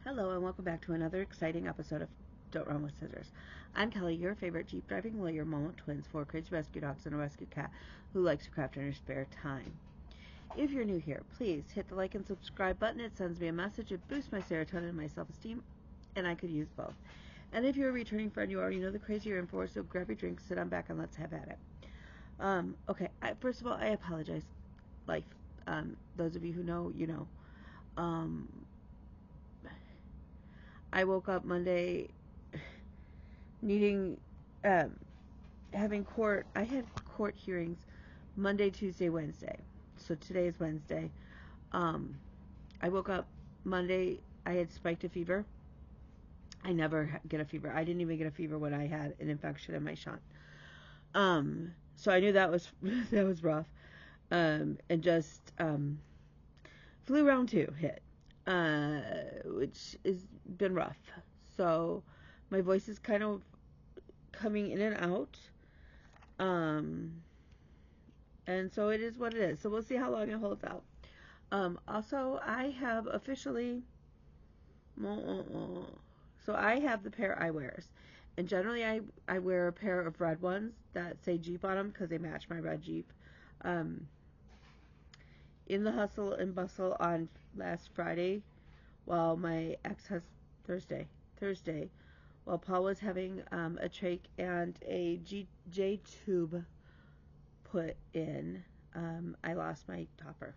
Hello and welcome back to another exciting episode of Don't Run with Scissors. I'm Kelly, your favorite Jeep driving lawyer, mom of twins, 4 crazy rescue dogs, and a rescue cat who likes to craft in her spare time. If you're new here, please hit the like and subscribe button. It sends me a message, it boosts my serotonin and my self-esteem, and I could use both. And if you're a returning friend, you already know the crazy you're in for, so grab your drink, sit on back, and let's have at it. First of all, I apologize. Like, those of you who know, you know. I woke up Monday needing, having court. I had court hearings Monday, Tuesday, Wednesday. So today is Wednesday. I woke up Monday. I had spiked a fever. I never get a fever. I didn't even get a fever when I had an infection in my shunt. So I knew that was that was rough. And just flu round 2 hit. Which has been rough. So my voice is kind of coming in and out. And so it is what it is. So we'll see how long it holds out. Also, I have officially, so I have the pair I wears. And generally I wear a pair of red ones that say Jeep on them because they match my red Jeep. In the hustle and bustle on last Friday, while my ex has Thursday, while Paul was having a trach and a J tube put in, I lost my topper.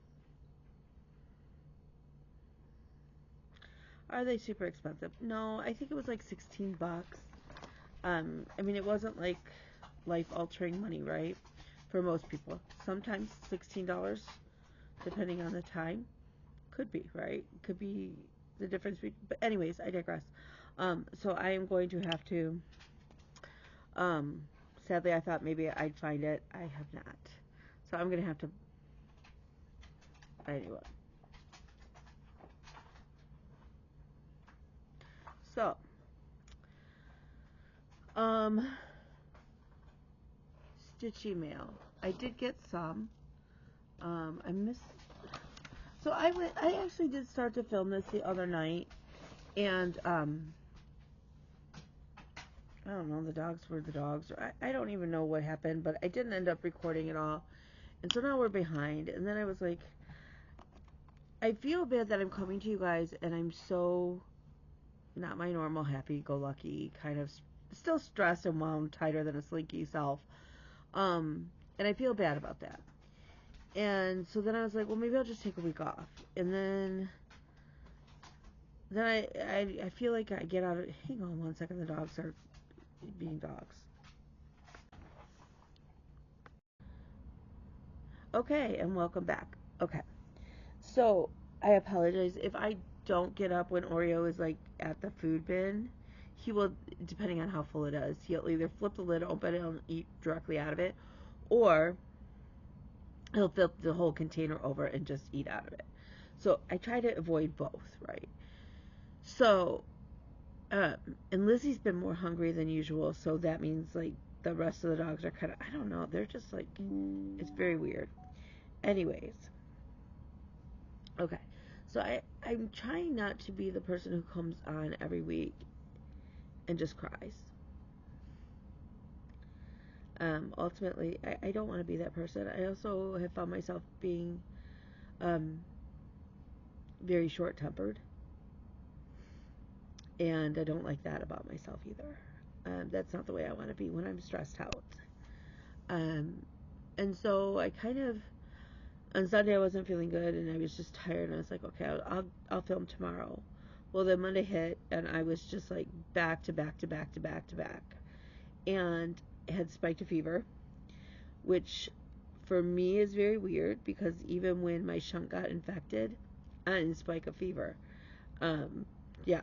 Are they super expensive? No, I think it was like $16. I mean, it wasn't like life-altering money, right? For most people. Sometimes $16, depending on the time. Could be, right? Could be the difference between, but anyways, I digress. So I am going to have to, sadly I thought maybe I'd find it. I have not. So I'm going to have to, anyway. So, stitch email. I did get some. I missed, so I actually did start to film this the other night, and, I don't know, the dogs were the dogs. I don't even know what happened, but I didn't end up recording it all. And so now we're behind. And then I was like, I feel bad that I'm coming to you guys and I'm so not my normal happy-go-lucky kind of still stressed and wound tighter than a slinky self. And I feel bad about that. And so then I was like, well, maybe I'll just take a week off. And then I feel like I get out of, hang on one second, the dogs are being dogs. Okay, and welcome back. Okay, so I apologize if I don't get up when Oreo is like at the food bin. He will, depending on how full it is, he'll either flip the lid open and eat directly out of it, or he'll flip the whole container over and just eat out of it. So I try to avoid both, right? So, and Lizzie's been more hungry than usual, so that means like the rest of the dogs are kind of, I don't know, they're just like, it's very weird. Anyways, okay. So I'm trying not to be the person who comes on every week and just cries. Ultimately, I don't want to be that person. I also have found myself being very short-tempered. And I don't like that about myself either. That's not the way I want to be when I'm stressed out. And so I kind of, on Sunday I wasn't feeling good and I was just tired and I was like, okay, I'll film tomorrow. Well, then Monday hit and I was just like back to back to back to back to back, and had spiked a fever, which for me is very weird because even when my shunt got infected, I didn't spike a fever. Yeah,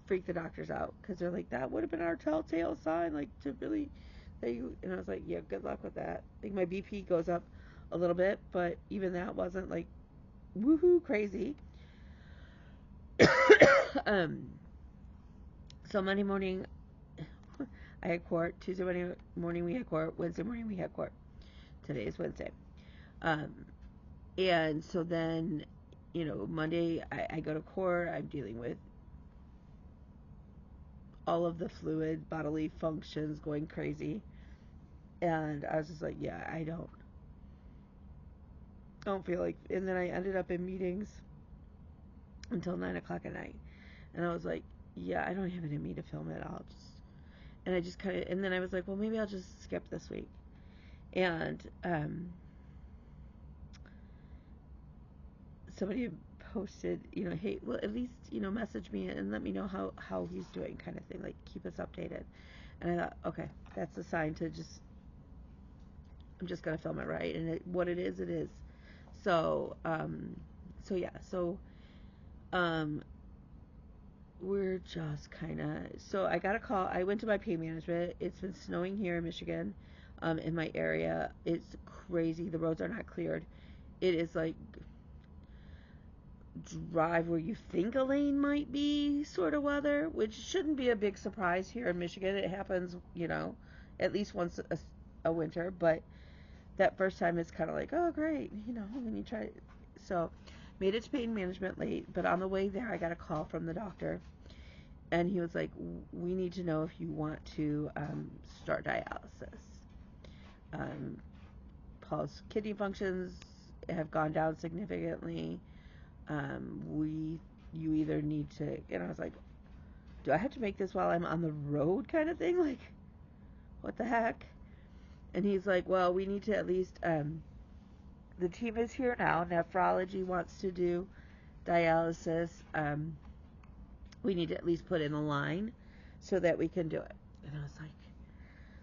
freak the doctors out because they're like, that would have been our telltale sign, like to really, and I was like, yeah, good luck with that. Like my BP goes up a little bit, but even that wasn't like woohoo crazy. So Monday morning I had court. Tuesday morning we had court. Wednesday morning we had court. Today is Wednesday. And so then, Monday I go to court. I'm dealing with all of the fluid bodily functions going crazy. And I was just like, yeah, I don't feel like. And then I ended up in meetings until 9 o'clock at night, and I was like, yeah, I don't have it in me to film it. And I just kind of, and then I was like, well, maybe I'll just skip this week. And somebody posted, hey, well, at least, message me and let me know how he's doing, kind of thing, like keep us updated. And I thought, okay, that's a sign to just, I'm just gonna film it, right? And what it is, it is. So, yeah, um, we're just kind of, so I got a call. I went to my pain management. It's been snowing here in Michigan, in my area. It's crazy. The roads are not cleared. It is like drive where you think a lane might be sort of weather, which shouldn't be a big surprise here in Michigan. It happens, at least once a winter, but that first time it's kind of like, oh, great, when you try. So, made it to pain management late, but on the way there, I got a call from the doctor, and he was like, we need to know if you want to start dialysis. Um, Paul's kidney functions have gone down significantly. You either need to, and I was like, do I have to make this while I'm on the road kind of thing? Like, what the heck? And he's like, well, we need to at least, the team is here now. Nephrology wants to do dialysis. We need to at least put in a line so that we can do it. And I was like,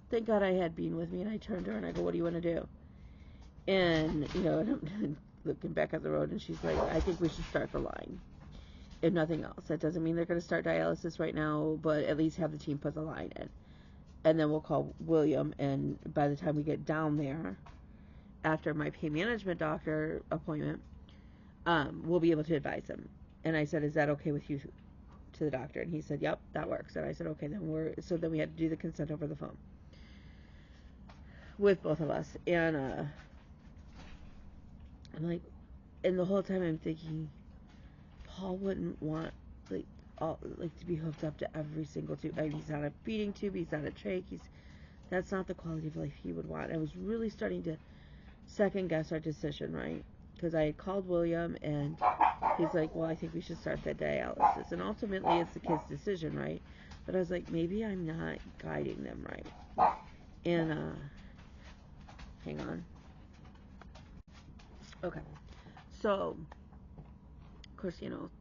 thank God I had Bean with me. And I turned to her and I go, what do you want to do? And, I'm looking back at the road, and she's like, I think we should start the line. If nothing else. That doesn't mean they're going to start dialysis right now, but at least have the team put the line in. And then we'll call William, and by the time we get down there, after my pain management doctor appointment, we'll be able to advise him. And I said, is that okay with you, to the doctor? And he said, yep, that works. And I said, okay, so then we had to do the consent over the phone with both of us. And I'm like, and the whole time I'm thinking, Paul wouldn't want, like, to be hooked up to every single tube. I mean, he's on a feeding tube, he's on a trach, that's not the quality of life he would want. I was really starting to second guess our decision, right? Because I had called William, and he's like, well, I think we should start that dialysis. And ultimately, it's the kid's decision, right? But I was like, maybe I'm not guiding them right. And, hang on. Okay. So, of course,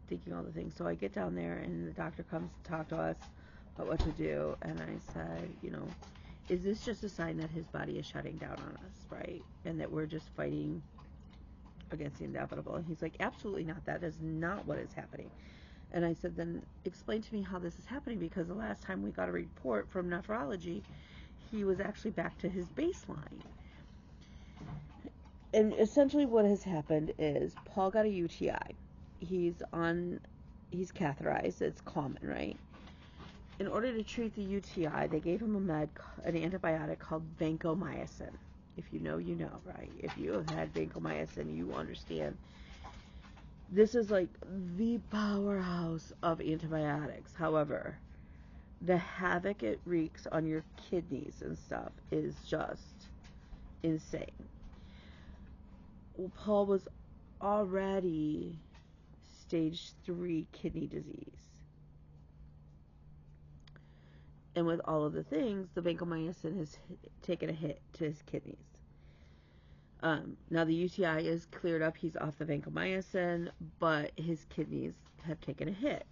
thinking all the things. So I get down there, and the doctor comes to talk to us about what to do. And I said, is this just a sign that his body is shutting down on us, right? And that we're just fighting against the inevitable? And he's like, absolutely not. That is not what is happening. And I said, then explain to me how this is happening, because the last time we got a report from nephrology, he was actually back to his baseline. And essentially what has happened is Paul got a UTI. He's catheterized. It's common, right? In order to treat the UTI, they gave him an antibiotic called vancomycin. If you know, you know, right? If you have had vancomycin, you understand. This is like the powerhouse of antibiotics. However, the havoc it wreaks on your kidneys and stuff is just insane. Well, Paul was already stage 3 kidney disease. And with all of the things, the vancomycin has taken a hit to his kidneys. Now the UTI is cleared up. He's off the vancomycin, but his kidneys have taken a hit.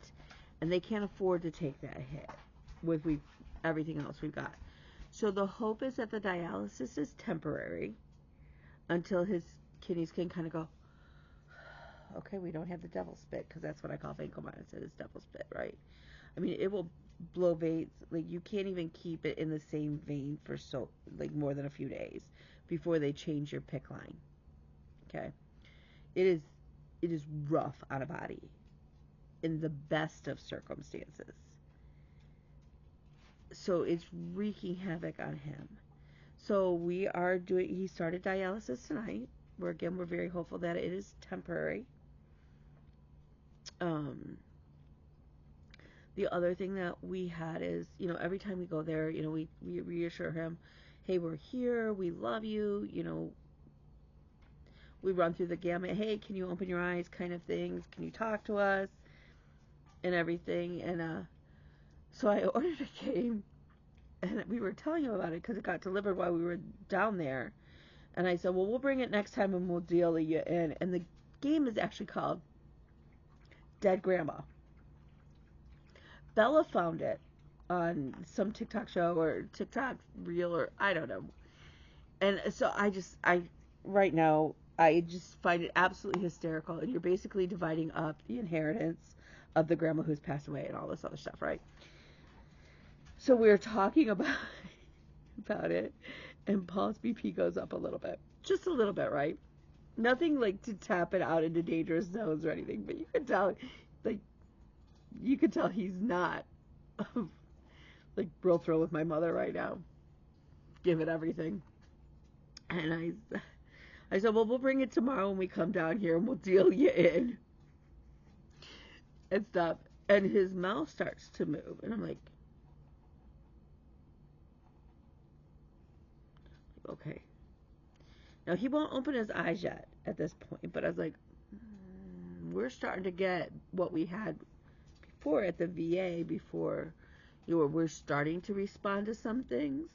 And they can't afford to take that hit with everything else we've got. So the hope is that the dialysis is temporary until his kidneys can kind of go, okay, we don't have the devil spit, because that's what I call vancomycin, is devil spit, right? I mean, it will blow veins. Like, you can't even keep it in the same vein for more than a few days before they change your PICC line. Okay? It is rough on a body in the best of circumstances. So it's wreaking havoc on him. So he started dialysis tonight. We're very hopeful that it is temporary. The other thing that we had is, every time we go there, we reassure him, hey, we're here, we love you, we run through the gamut, hey, can you open your eyes kind of things, can you talk to us, and everything. And so I ordered a game, and we were telling him about it because it got delivered while we were down there. And I said, well, we'll bring it next time and we'll deal you in. And the game is actually called Dead Grandma. Bella found it on some TikTok show or TikTok reel, or I don't know. And so right now, I just find it absolutely hysterical. And you're basically dividing up the inheritance of the grandma who's passed away and all this other stuff, right? So we were talking about it, and Paul's BP goes up a little bit, just a little bit, right? Nothing like to tap it out into dangerous zones or anything, but like, you could tell he's not like real thrilled with my mother right now. Give it everything. And I said, well, we'll bring it tomorrow when we come down here and we'll deal you in and stuff. And his mouth starts to move, and I'm like, okay. Now he won't open his eyes yet at this point, but I was like, we're starting to get what we had before at the VA, before we're starting to respond to some things.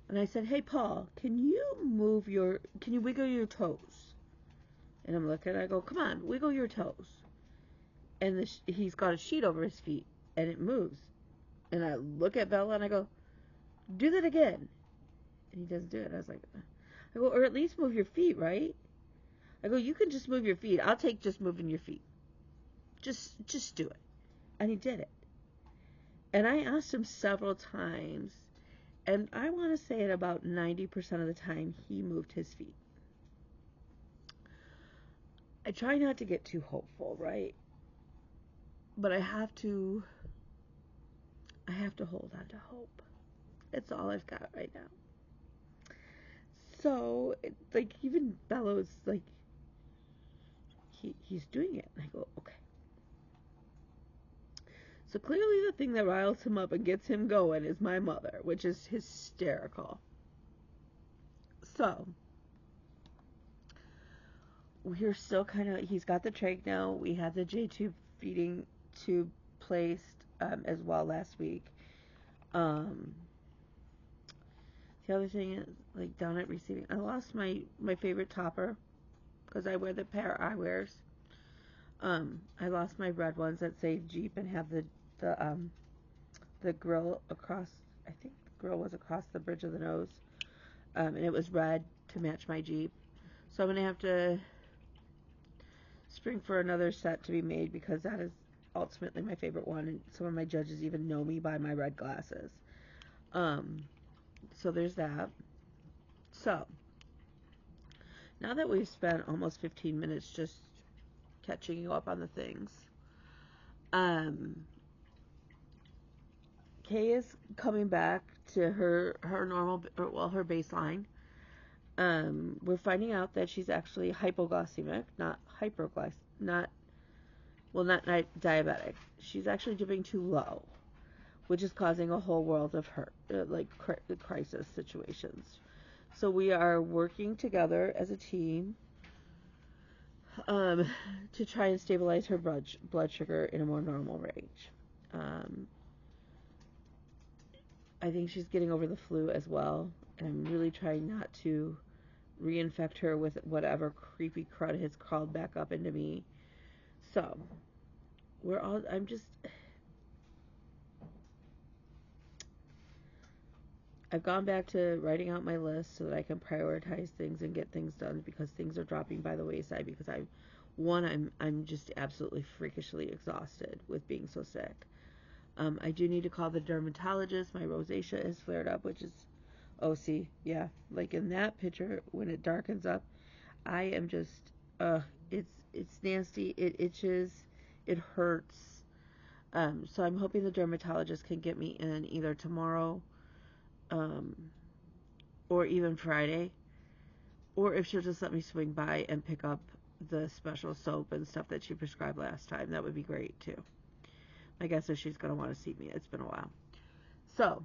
And I said, hey, Paul, can you wiggle your toes? And I'm looking, I go, come on, wiggle your toes. And he's got a sheet over his feet, and it moves. And I look at Bella, and I go, do that again. And he doesn't do it. I go, or at least move your feet, right? I go, you can just move your feet. I'll take just moving your feet. Just do it. And he did it. And I asked him several times, and I want to say at about 90% of the time, he moved his feet. I try not to get too hopeful, right? But I have to hold on to hope. It's all I've got right now. So, like, even Bella's like, he's doing it. And I go, okay. So clearly the thing that riles him up and gets him going is my mother, which is hysterical. So, we're still he's got the trach now. We had the J-tube feeding tube placed as well last week. The other thing is, like, down at receiving, I lost my favorite topper because I wear the pair I wears. I lost my red ones that say Jeep and have the grill across, I think the grill was across the bridge of the nose, and it was red to match my Jeep. So I'm going to have to spring for another set to be made because that is ultimately my favorite one, and some of my judges even know me by my red glasses. So there's that. So, now that we've spent almost 15 minutes just catching you up on the things, Kay is coming back to her normal, her baseline. We're finding out that she's actually hypoglycemic, not not diabetic. She's actually dipping too low, which is causing a whole world of hurt, crisis situations. So we are working together as a team to try and stabilize her blood sugar in a more normal range. I think she's getting over the flu as well. I'm really trying not to reinfect her with whatever creepy crud has crawled back up into me. So, I've gone back to writing out my list so that I can prioritize things and get things done because things are dropping by the wayside because I'm just absolutely freakishly exhausted with being so sick. I do need to call the dermatologist. My rosacea is flared up, which is OC. Yeah, like in that picture when it darkens up, I am just it's nasty. It itches. It hurts. So I'm hoping the dermatologist can get me in either tomorrow, or even Friday, or if she'll just let me swing by and pick up the special soap and stuff that she prescribed last time, that would be great too. I guess if she's going to want to see me. It's been a while. So,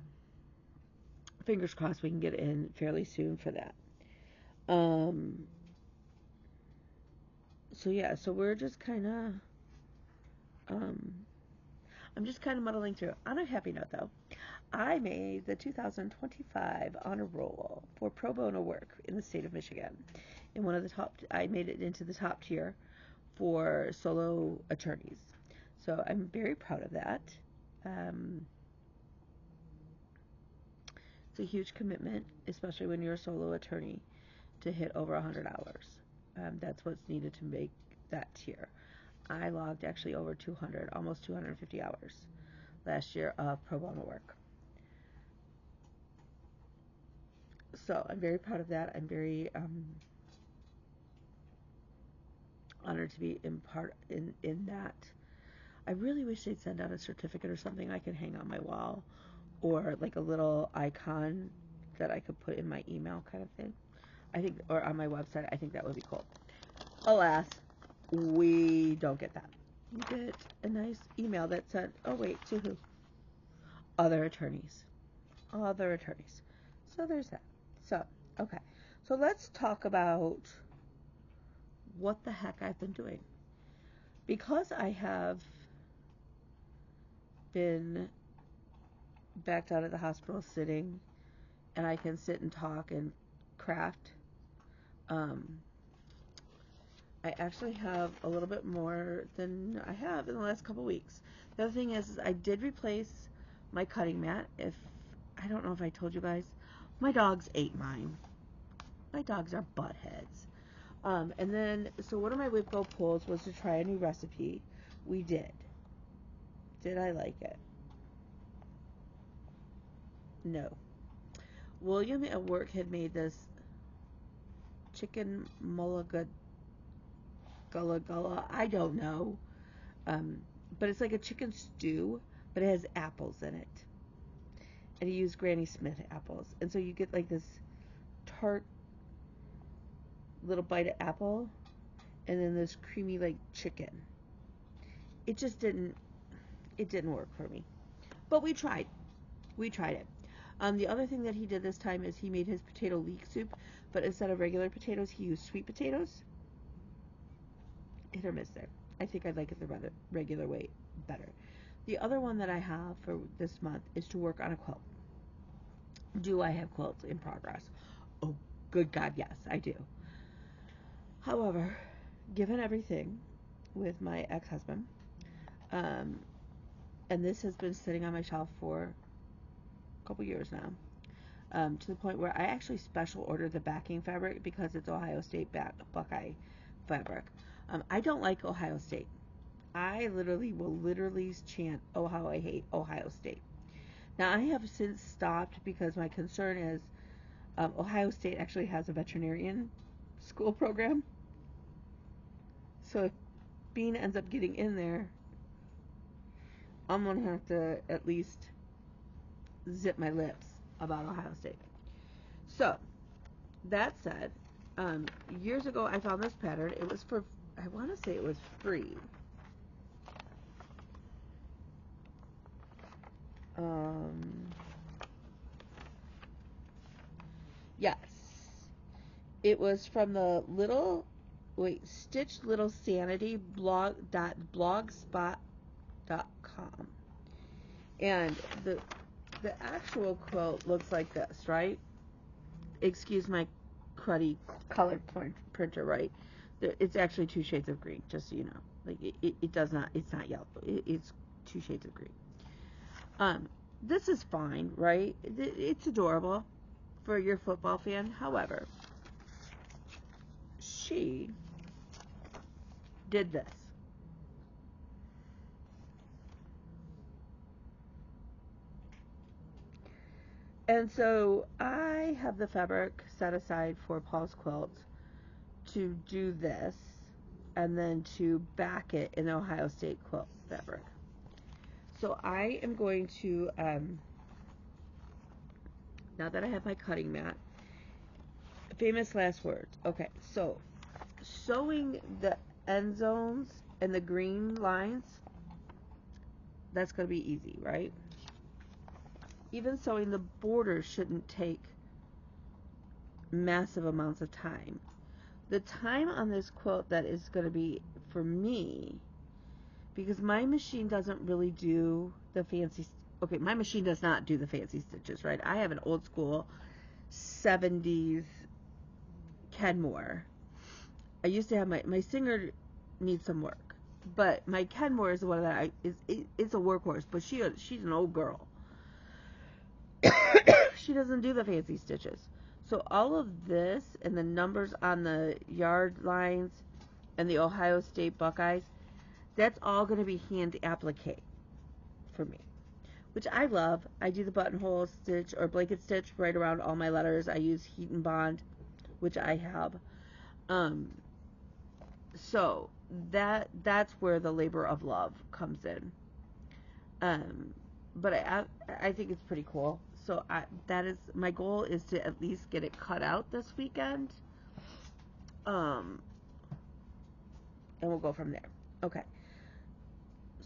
fingers crossed we can get in fairly soon for that. Um, so yeah, so we're just kind of, um, I'm just kind of muddling through. On a happy note though, I made the 2025 honor roll for pro bono work in the state of Michigan. In one of the top, I made it into the top tier for solo attorneys. So I'm very proud of that. Um, it's a huge commitment, especially when you're a solo attorney, to hit over 100 hours. That's what's needed to make that tier. I logged actually over 200, almost 250 hours last year of pro bono work. So I'm very proud of that. I'm very honored to be in that. I really wish they'd send out a certificate or something I could hang on my wall, or like a little icon that I could put in my email kind of thing. I think, or on my website. I think that would be cool. Alas, we don't get that. We get a nice email that said, "Oh wait, to who? Other attorneys. Other attorneys." So there's that. So okay. So let's talk about what the heck I've been doing. Because I have been backed out of the hospital sitting, and I can sit and talk and craft, I actually have a little bit more than I have in the last couple weeks. The other thing is I did replace my cutting mat. I don't know if I told you guys, my dogs ate mine. My dogs are butt heads. And then, so one of my Whipco pulls was to try a new recipe. We did. Did I like it? No. William at work had made this chicken mulligan gullah gullah. I don't know. But it's like a chicken stew, but it has apples in it. And he used Granny Smith apples. And so you get like this tart little bite of apple, and then this creamy like chicken. It just didn't work for me. But we tried. We tried it. The other thing that he did this time is he made his potato leek soup, but instead of regular potatoes, he used sweet potatoes. Hit or miss there. I think I'd like it the regular way better. The other one that I have for this month is to work on a quilt. Do I have quilts in progress? Oh, good God, yes, I do. However, given everything with my ex-husband, and this has been sitting on my shelf for a couple years now, to the point where I actually special ordered the backing fabric because it's Ohio State Buckeye fabric. I don't like Ohio State. I will chant, "Oh, how I hate Ohio State." Now, I have since stopped because my concern is Ohio State actually has a veterinarian school program. So if Bean ends up getting in there, I'm going to have to at least zip my lips about Ohio State. So, that said, years ago I found this pattern. It was for, I want to say it was free. Yes. It was from the Stitch Little Sanity blogspot.com. And the actual quilt looks like this, right? Excuse my cruddy colored printer, right? It's actually 2 shades of green, just so you know. Like it does not, it's not yellow. It's 2 shades of green. This is fine, right? It's adorable for your football fan. However, she did this. And so I have the fabric set aside for Paul's quilt to do this, and then to back it in the Ohio State quilt fabric. So I am going to, now that I have my cutting mat, famous last words. Okay, so sewing the end zones and the green lines that's going to be easy, right? Even sewing the borders shouldn't take massive amounts of time. The time on this quilt that is going to be for me, because my machine doesn't really do the fancy, okay, my machine does not do the fancy stitches, right? I have an old school 70s Kenmore. I used to have my Singer needs some work, but my Kenmore is the one that it's a workhorse, but she's an old girl. She doesn't do the fancy stitches. So all of this and the numbers on the yard lines and the Ohio State Buckeyes, that's all going to be hand applique for me, which I love. I do the buttonhole stitch or blanket stitch right around all my letters. I use Heat and Bond, which I have. So that's where the labor of love comes in. But I think it's pretty cool. So that is my goal, is to at least get it cut out this weekend. And we'll go from there. Okay.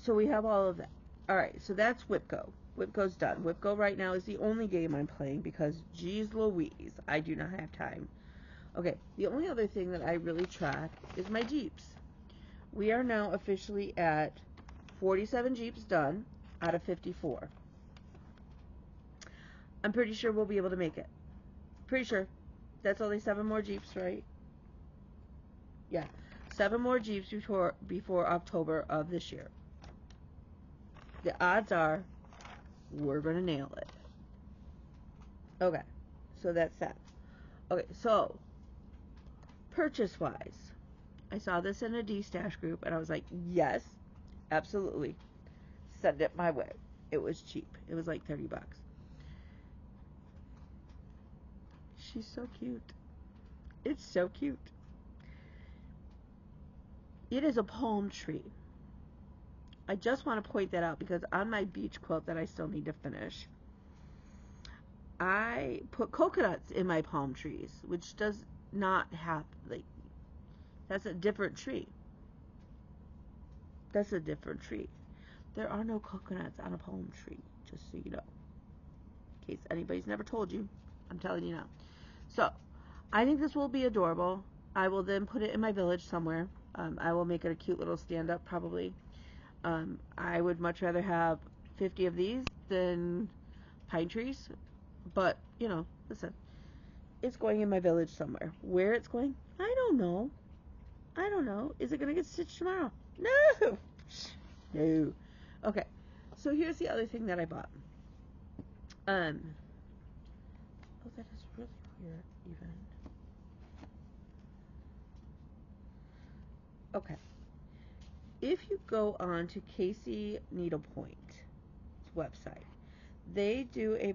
So we have all of that. All right. So that's WhipGo. WhipGo's done. WhipGo right now is the only game I'm playing because, geez Louise, I do not have time. Okay. The only other thing that I really track is my Jeeps. We are now officially at 47 Jeeps done out of 54. I'm pretty sure we'll be able to make it. Pretty sure. That's only 7 more Jeeps, right? Yeah. 7 more Jeeps before October of this year. The odds are we're going to nail it. Okay. So that's that. Okay. So, purchase-wise, I saw this in a D-Stash group, and I was like, yes, absolutely. Send it my way. It was cheap. It was like $30. She's so cute. It's so cute. It is a palm tree. I just want to point that out because on my beach quilt that I still need to finish, I put coconuts in my palm trees, which does not have, like, that's a different tree. That's a different tree. There are no coconuts on a palm tree, just so you know. In case anybody's never told you, I'm telling you now. So, I think this will be adorable. I will then put it in my village somewhere. I will make it a cute little stand-up, probably. I would much rather have 50 of these than pine trees. But, you know, listen. It's going in my village somewhere. Where it's going, I don't know. I don't know. Is it going to get stitched tomorrow? No. No. Okay. So here's the other thing that I bought. Oh, that is really weird, even. Okay. If you go on to Casey Needlepoint's website, they do a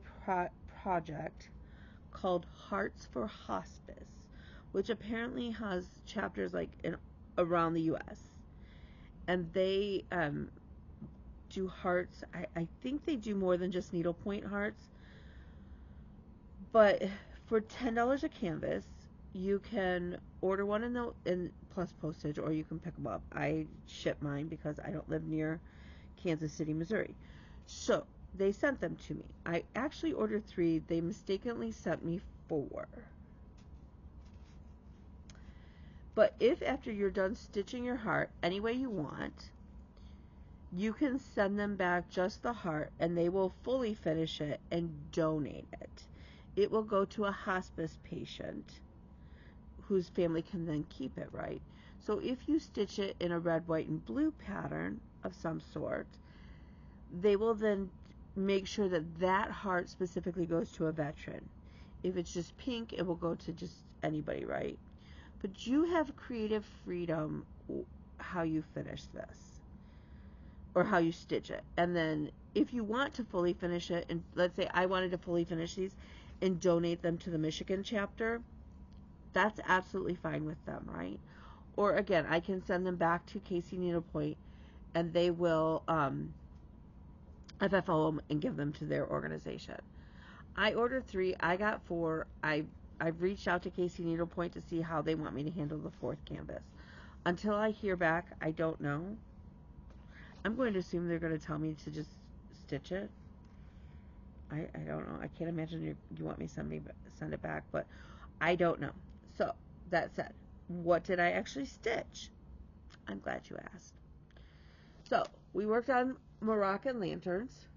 project called Hearts for Hospice, which apparently has chapters like around the U.S. And they do hearts. I think they do more than just needlepoint hearts. But for $10 a canvas, you can order one in plus postage, or you can pick them up. I ship mine because I don't live near Kansas City, Missouri. So they sent them to me. I actually ordered 3. They mistakenly sent me 4. But if after you're done stitching your heart any way you want, you can send them back just the heart, and they will fully finish it and donate it. It will go to a hospice patient whose family can then keep it, right? So if you stitch it in a red, white, and blue pattern of some sort, they will then make sure that that heart specifically goes to a veteran. If it's just pink, it will go to just anybody, right? But you have creative freedom how you finish this, or how you stitch it. And then if you want to fully finish it, and let's say I wanted to fully finish these and donate them to the Michigan chapter, that's absolutely fine with them, right? Or again, I can send them back to Casey Needlepoint, and they will FFO them and give them to their organization. I ordered 3. I got 4. I've reached out to Casey Needlepoint to see how they want me to handle the 4th canvas. Until I hear back, I don't know. I'm going to assume they're going to tell me to just stitch it. I don't know. I can't imagine you want me to send it back, but I don't know. So, that said, what did I actually stitch? I'm glad you asked. So, we worked on Moroccan lanterns,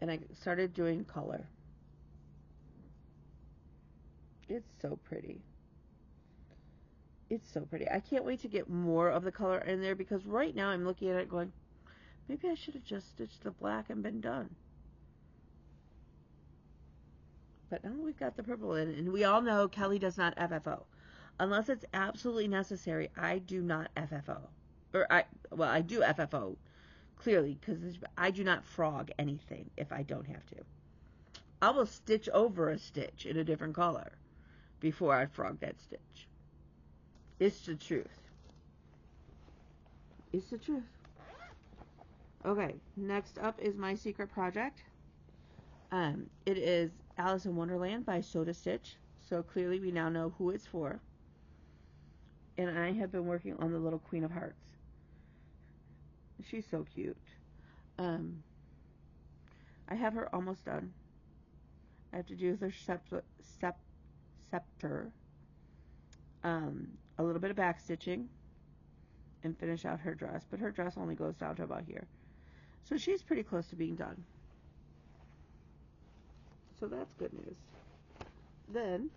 and I started doing color. It's so pretty. It's so pretty. I can't wait to get more of the color in there, because right now I'm looking at it going, maybe I should have just stitched the black and been done. But now we've got the purple in, and we all know Kelly does not FFO. Unless it's absolutely necessary, I do not FFO. I do FFO, clearly, because I do not frog anything if I don't have to. I will stitch over a stitch in a different color before I frog that stitch. It's the truth. It's the truth. Okay, next up is my secret project. It is Alice in Wonderland by Soda Stitch. So clearly we now know who it's for. And I have been working on the little Queen of Hearts. She's so cute. I have her almost done. I have to do her scepter, a little bit of back stitching, and finish out her dress. But her dress only goes down to about here. So she's pretty close to being done. So that's good news. Then,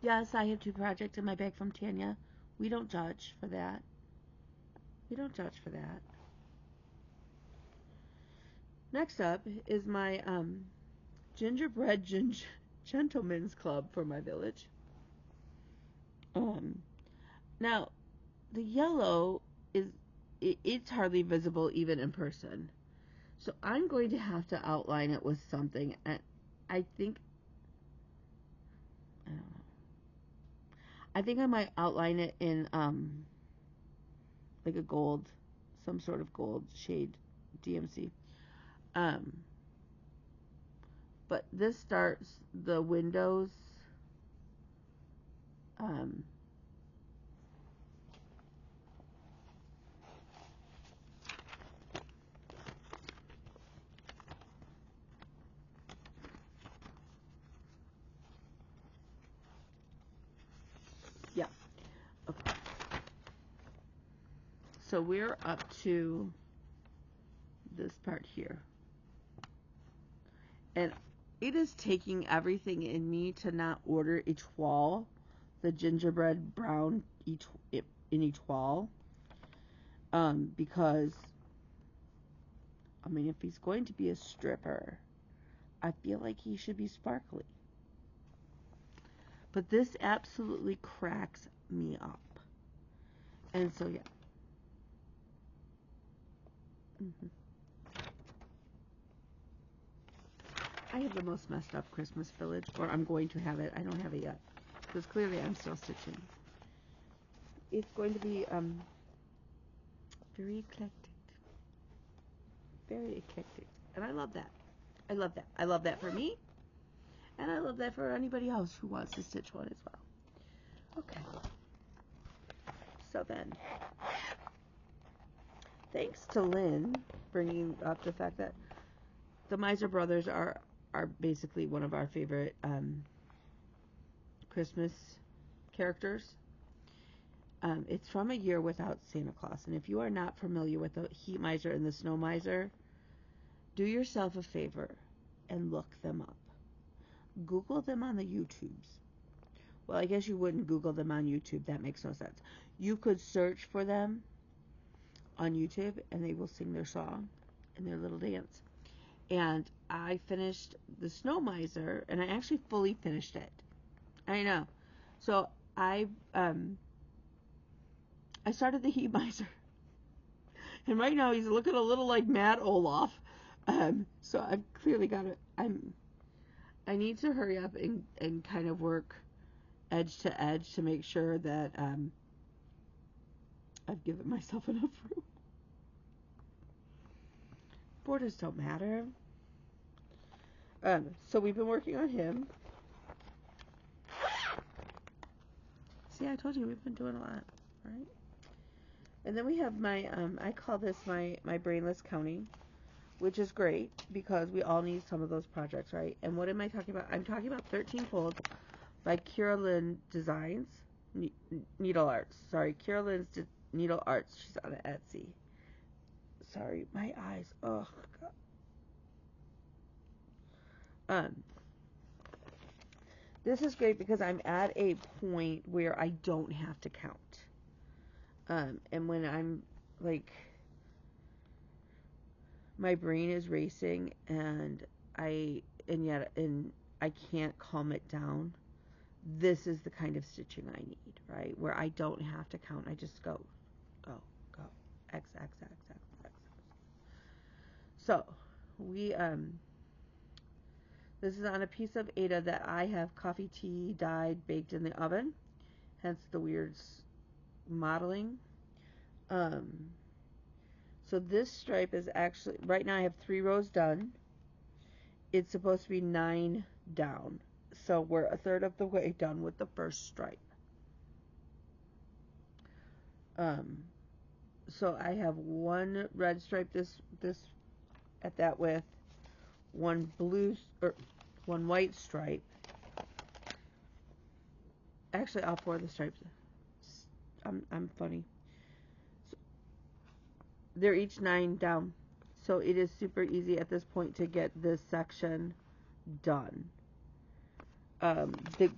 yes, I have 2 projects in my bag from Tanya. We don't judge for that. We don't judge for that. Next up is my gingerbread gentlemen's club for my village. Now, the yellow it's hardly visible even in person. So I'm going to have to outline it with something. And I don't know. I think I might outline it in like a gold, some sort of gold shade DMC. But this starts the windows. Yeah. Okay. So we're up to this part here. And it is taking everything in me to not order étoile, the gingerbread brown in étoile. Because, I mean, if he's going to be a stripper, I feel like he should be sparkly. But this absolutely cracks me up. And so, yeah. I have the most messed up Christmas village, or I'm going to have it. I don't have it yet, because clearly I'm still stitching. It's going to be very eclectic. Very eclectic. And I love that. I love that. I love that for me. And I love that for anybody else who wants to stitch one as well. Okay. So then, thanks to Lynn bringing up the fact that the Miser Brothers are basically one of our favorite Christmas characters. It's from A Year Without Santa Claus. And if you are not familiar with the Heat Miser and the Snow Miser, do yourself a favor and look them up. Google them on the YouTubes. Well, I guess you wouldn't Google them on YouTube. That makes no sense. You could search for them on YouTube, and they will sing their song and their little dance. And I finished the Snow Miser, and I actually fully finished it. I know. So I started the Heat Miser, and right now he's looking a little like Mad Olaf. So I've clearly got to. I need to hurry up and kind of work edge to edge to make sure that I've given myself enough room. Borders don't matter. So we've been working on him. See, I told you we've been doing a lot, right? And then we have my, I call this my brainless counting, which is great because we all need some of those projects, right? And what am I talking about? I'm talking about 13 Folds by Kira Designs, Needle Arts. Sorry, Kira Needle Arts. She's on Etsy. Sorry, my eyes. Oh, God. This is great because I'm at a point where I don't have to count. And when I'm like, my brain is racing and I can't calm it down. This is the kind of stitching I need, right? Where I don't have to count. I just go, go, go, X, X, X, X, X. So we this is on a piece of Aida that I have coffee tea dyed baked in the oven, hence the weird modeling. So this stripe is actually, right now I have 3 rows done. It's supposed to be 9 down. So we're a third of the way done with the first stripe. So I have 1 red stripe this at that width, 1 blue or 1 white stripe. Actually, all 4 of the stripes. I'm funny. So they're each 9 down. So it is super easy at this point to get this section done. The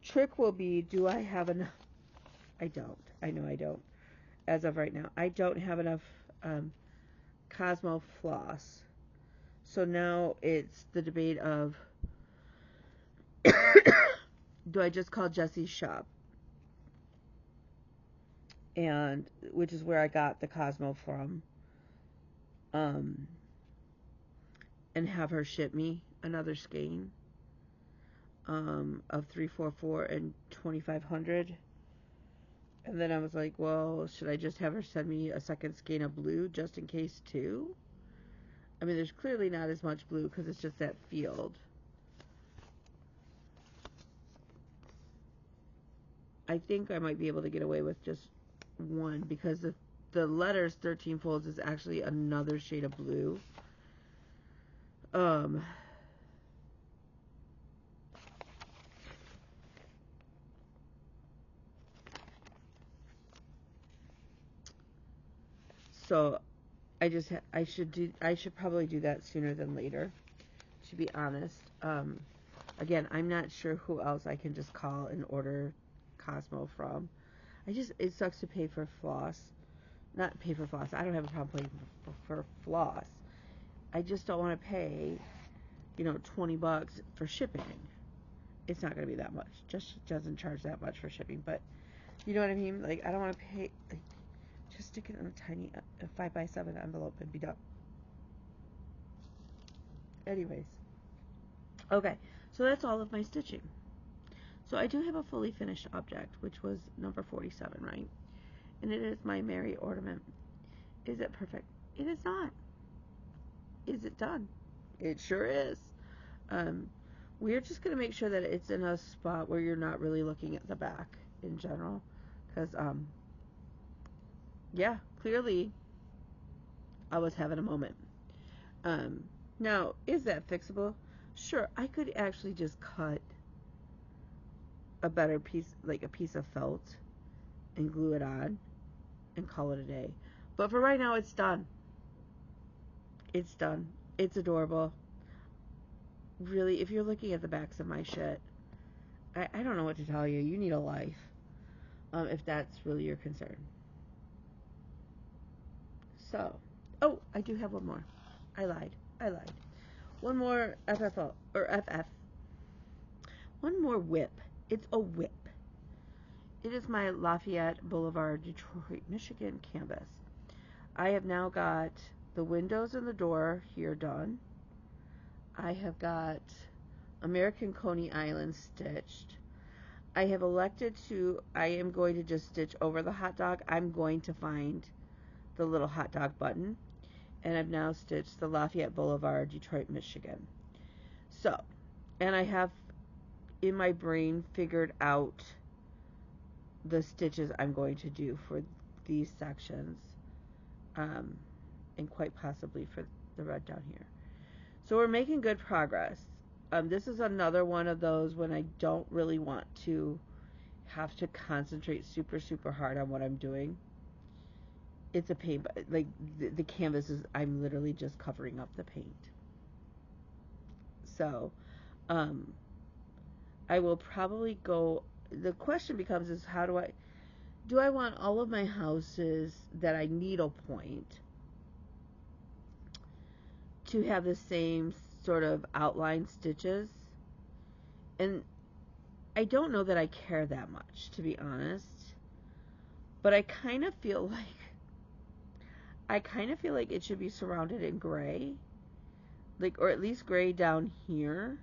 trick will be, do I have enough? I don't. I know I don't. As of right now, I don't have enough Cosmo floss. So now it's the debate of, do I just call Jessie's shop? And which is where I got the Cosmo from. And have her ship me another skein of 344 and 2500. And then I was like, well, should I just have her send me a second skein of blue just in case too? I mean, there's clearly not as much blue because it's just that field. I think I might be able to get away with just 1 because the letters 13 Folds is actually another shade of blue. So I should probably do that sooner than later, to be honest. Again, I'm not sure who else I can just call and order Cosmo from. It sucks to pay for floss. Not pay for floss. I don't have a problem paying for floss. I just don't want to pay, $20 for shipping. It's not going to be that much. Just doesn't charge that much for shipping. But you know what I mean? Like, I don't want to pay. Like, just stick it in a tiny 5x7 envelope and be done. Anyways. Okay. So that's all of my stitching. So I do have a fully finished object, which was number 47, right? And it is my Mary ornament. Is it perfect? It is not. Is it done? It sure is. We're just going to make sure that it's in a spot where you're not really looking at the back in general. Because, yeah, clearly I was having a moment. Now, is that fixable? Sure, I could actually just cut a better piece, like a piece of felt, and glue it on and call it a day. But for right now, it's done. It's done. It's adorable. Really, if you're looking at the backs of my shit, I don't know what to tell you. You need a life. If that's really your concern. So, oh, I do have one more. I lied. One more FFO, or FF. One more whip. It's a whip. It is my Lafayette Boulevard, Detroit, Michigan canvas. I have now got the windows and the door here done. I have got American Coney Island stitched. I have elected to, I am going to just stitch over the hot dog. I'm going to find the little hot dog button. And I've now stitched the Lafayette Boulevard, Detroit, Michigan. So, and I have in my brain figured out the stitches I'm going to do for these sections, and quite possibly for the red down here. So we're making good progress. This is another one of those when I don't really want to have to concentrate super, super hard on what I'm doing. It's a paint, like the canvas is, I'm literally just covering up the paint. So, I will probably go, the question becomes is how do I want all of my houses that I needlepoint to have the same sort of outline stitches? And I don't know that I care that much, to be honest. But I kind of feel like it should be surrounded in gray. Like, or at least gray down here.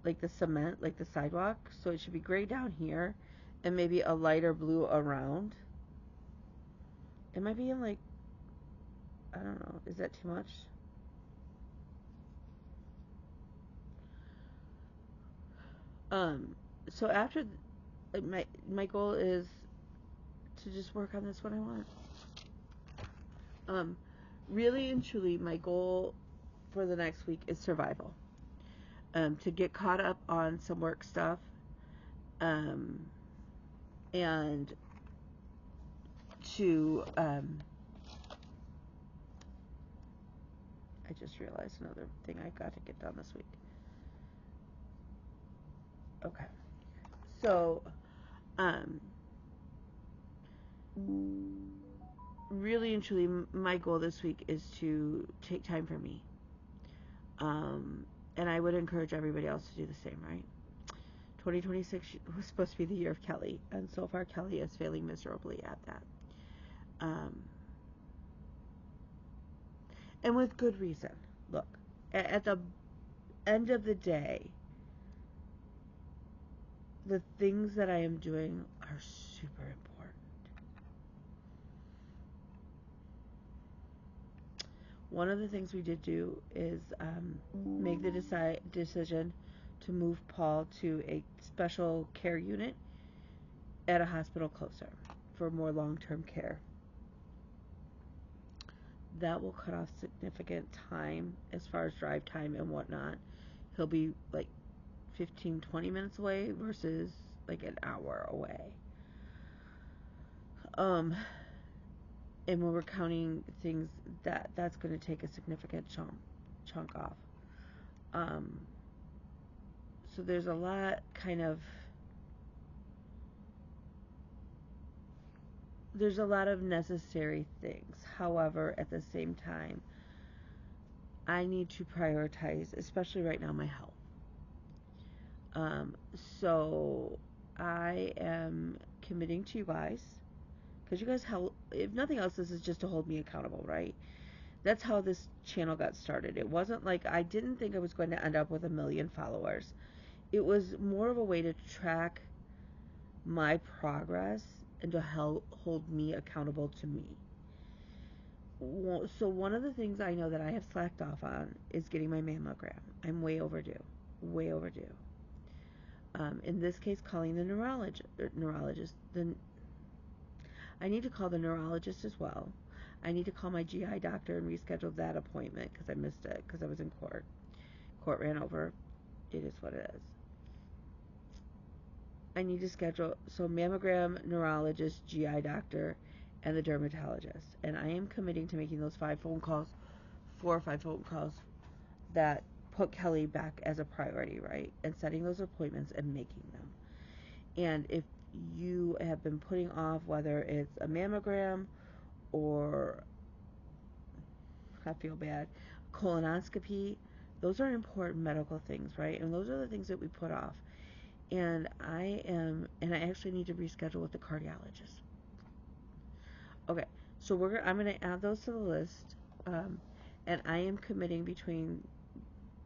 Like the cement, like the sidewalk. So it should be gray down here. And maybe a lighter blue around. Am I being like, I don't know, is that too much? So after, my goal is to just work on this when I want. Really and truly, my goal for the next week is survival. To get caught up on some work stuff, and to, I just realized another thing I got to get done this week. Okay. So, really and truly, my goal this week is to take time for me. And I would encourage everybody else to do the same, right? 2026 was supposed to be the year of Kelly, and so far Kelly is failing miserably at that. And with good reason. Look, at the end of the day, the things that I am doing are super important. One of the things we did do is make the decision to move Paul to a special care unit at a hospital closer for more long-term care. That will cut off significant time as far as drive time and whatnot. He'll be like 15-20 minutes away versus like an hour away. And when we're counting things, that's going to take a significant chunk off. So there's a lot there's a lot of necessary things. However, at the same time, I need to prioritize, especially right now, my health. So I am committing to you guys, because you guys help. If nothing else, this is just to hold me accountable, right? That's how this channel got started. It wasn't like, I didn't think I was going to end up with 1 million followers. It was more of a way to track my progress and to help hold me accountable to me. So one of the things I know that I have slacked off on is getting my mammogram. I'm way overdue. Way overdue. In this case, calling the neurologist. I need to call the neurologist as well. I need to call my GI doctor and reschedule that appointment because I missed it because I was in court. Court ran over. It is what it is. I need to schedule, so mammogram, neurologist, GI doctor, and the dermatologist. And I am committing to making those 4 or 5 phone calls that put Kelly back as a priority, right? And setting those appointments and making them. And if you have been putting off whether it's a mammogram or, I feel bad, colonoscopy, those are important medical things, right? And those are the things that we put off. And I actually need to reschedule with the cardiologist. Okay, so I'm going to add those to the list, and I am committing between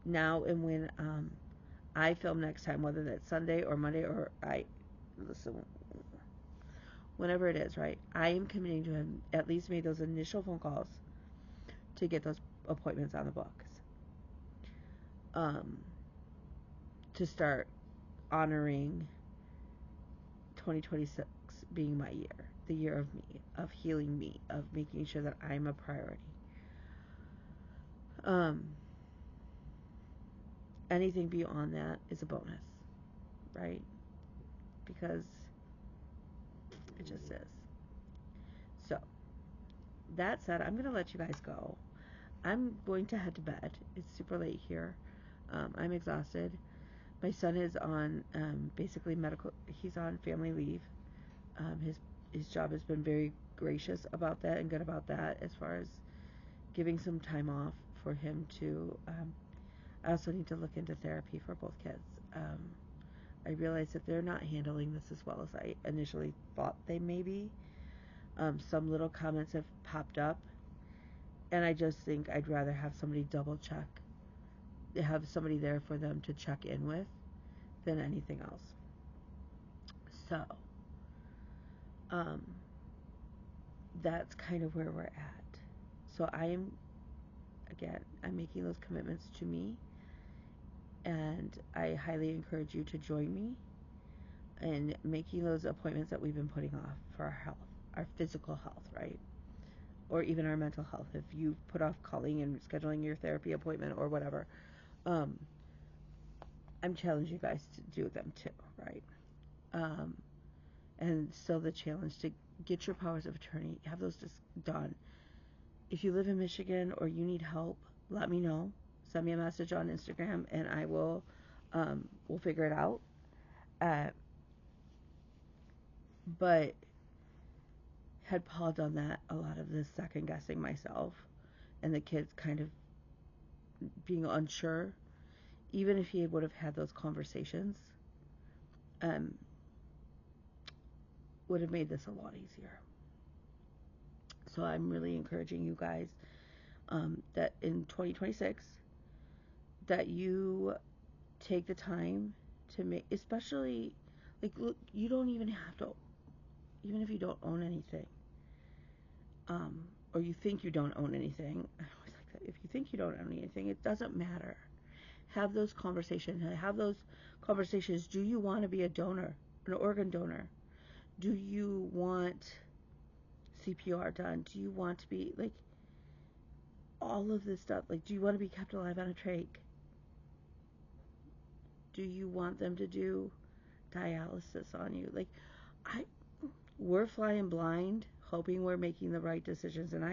now and when I film next time, whether that's Sunday or Monday or whenever it is, right? I am committing to have at least made those initial phone calls to get those appointments on the books, to start honoring 2026 being my year, the year of me, of healing me, of making sure that I'm a priority. Anything beyond that is a bonus, right? Because it just is. So, that said, I'm going to let you guys go. I'm going to head to bed. It's super late here. I'm exhausted. My son is on basically medical, he's on family leave. His job has been very gracious about that and good about that as far as giving some time off for him to. I also need to look into therapy for both kids. I realize that they're not handling this as well as I initially thought they may be. Some little comments have popped up, and I just think I'd rather have somebody double check, have somebody there for them to check in with than anything else. So, that's kind of where we're at. So I'm making those commitments to me, and I highly encourage you to join me in making those appointments that we've been putting off for our health, our physical health, right? Or even our mental health. If you put off calling and scheduling your therapy appointment or whatever, I'm challenging you guys to do them too, right? And so the challenge to get your powers of attorney, have those just done. If you live in Michigan or you need help, let me know. Send me a message on Instagram and I will, we'll figure it out. But had Paul done that, a lot of this second guessing myself and the kids kind of being unsure, even if he would have had those conversations, would have made this a lot easier. So I'm really encouraging you guys that in 2026 that you take the time to make, especially like, look, you don't even have to, even if you don't own anything, or you think you don't own anything. I always like that. If you think you don't own anything, it doesn't matter. Have those conversations. Do you want to be a donor, an organ donor? Do you want CPR done? Do you want to be, like, all of this stuff? Like, do you want to be kept alive on a trach? Do you want them to do dialysis on you? Like, we're flying blind, hoping we're making the right decisions, and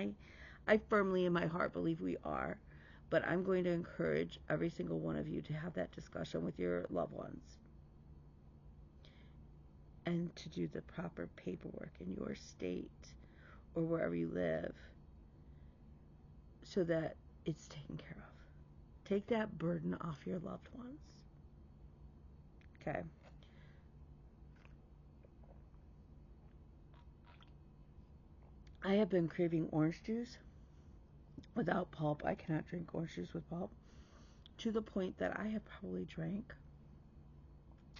I firmly in my heart believe we are. But I'm going to encourage every single one of you to have that discussion with your loved ones and to do the proper paperwork in your state or wherever you live so that it's taken care of. Take that burden off your loved ones. Okay. I have been craving orange juice without pulp. I cannot drink orange juice with pulp, to the point that I have probably drank,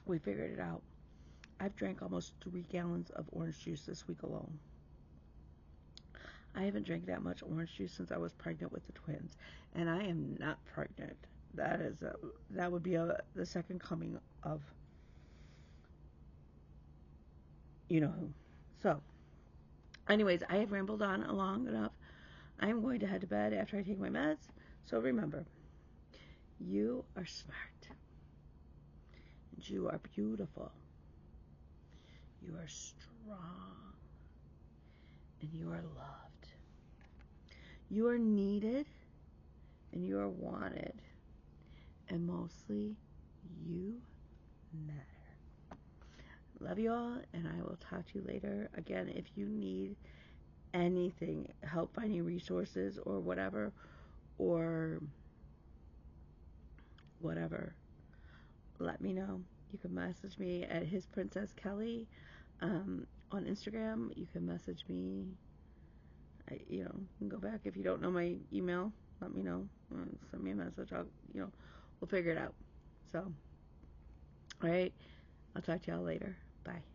we figured it out, I've drank almost 3 gallons of orange juice this week alone. I haven't drank that much orange juice since I was pregnant with the twins, and I am not pregnant. That would be the second coming of you know who. So, anyways, I have rambled on long enough. I am going to head to bed after I take my meds. So remember, you are smart, and you are beautiful. You are strong, and you are loved. You are needed, and you are wanted, and mostly, you matter. Love you all, and I will talk to you later. Again, if you need anything, help finding resources or whatever, let me know. You can message me at His Princess Kelly on Instagram. You can message me. You can go back. If you don't know my email, let me know. Send me a message. We'll figure it out. So, all right. I'll talk to y'all later. Bye.